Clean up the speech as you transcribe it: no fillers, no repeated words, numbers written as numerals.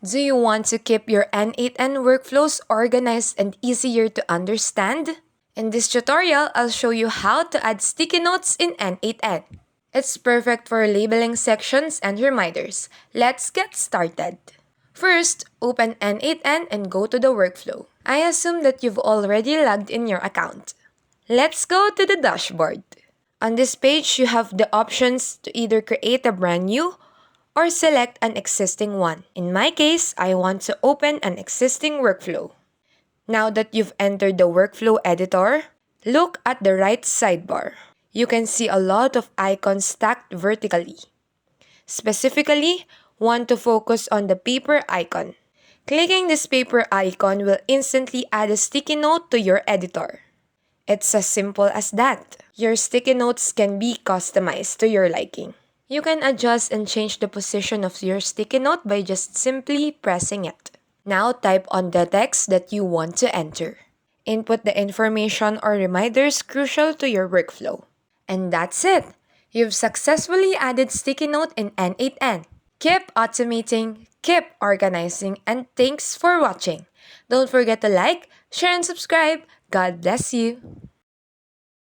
Do you want to keep your N8n workflows organized and easier to understand? In this tutorial, I'll show you how to add sticky notes in N8n. It's perfect for labeling sections and reminders. Let's get started. First, open N8n and go to the workflow. I assume that you've already logged in your account. Let's go to the dashboard. On this page, you have the options to either create a brand new or select an existing one. In my case, I want to open an existing workflow. Now that you've entered the workflow editor, look at the right sidebar. You can see a lot of icons stacked vertically. Specifically, want to focus on the paper icon. Clicking this paper icon will instantly add a sticky note to your editor. It's as simple as that. Your sticky notes can be customized to your liking. You can adjust and change the position of your sticky note by just simply pressing it. Now type on the text that you want to enter. Input the information or reminders crucial to your workflow. And that's it! You've successfully added sticky note in N8n. Keep automating, keep organizing, and thanks for watching. Don't forget to like, share, and subscribe. God bless you!